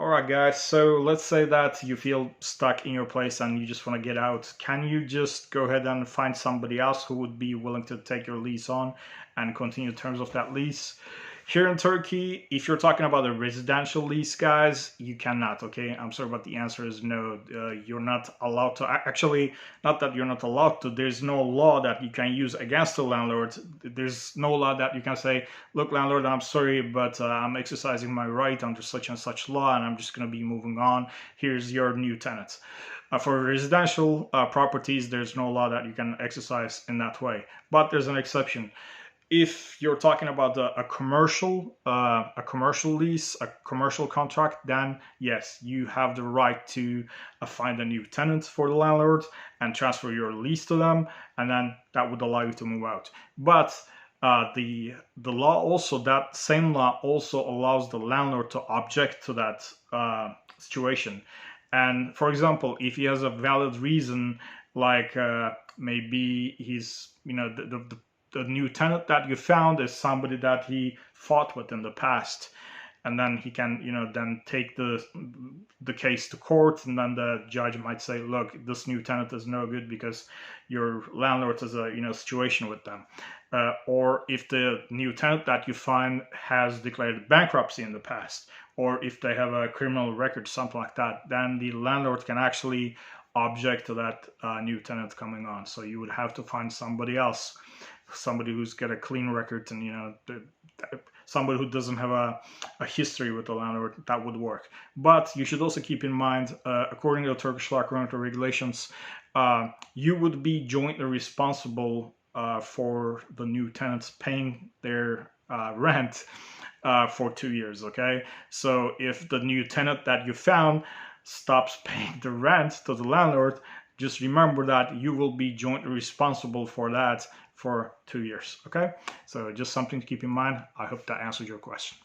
All right, guys. So let's say that you feel stuck in your place and you just want to get out. Can you just go ahead and find somebody else who would be willing to take your lease on and continue terms of that lease? Here in Turkey, if you're talking about a residential lease, guys, you cannot, okay? I'm sorry, but the answer is no. You're not allowed to. Actually, not that you're not allowed to. There's no law that you can use against the landlord. There's no law that you can say, look, landlord, I'm sorry, but I'm exercising my right under such and such law, and I'm just going to be moving on. Here's your new tenant. For residential properties, there's no law that you can exercise in that way. But there's an exception. If you're talking about a commercial lease, a commercial contract, then yes, you have the right to find a new tenant for the landlord and transfer your lease to them, and then that would allow you to move out. But the law also, that same law also allows the landlord to object to that situation. And for example, if he has a valid reason, like maybe he's, the new tenant that you found is somebody that he fought with in the past, and then he can, then take the case to court, and then the judge might say, look, this new tenant is no good because your landlord has a situation with them. Or if the new tenant that you find has declared bankruptcy in the past, or if they have a criminal record, something like that, then the landlord can actually object to that new tenant coming on. So you would have to find somebody else, somebody who's got a clean record, and somebody who doesn't have a history with the landlord. That would work. But you should also keep in mind, according to the Turkish law, according to regulations, you would be jointly responsible for the new tenants paying their rent for 2 years. Okay, so if the new tenant that you found stops paying the rent to the landlord, just remember that you will be jointly responsible for that for 2 years. Okay, so just something to keep in mind. I hope that answered your question.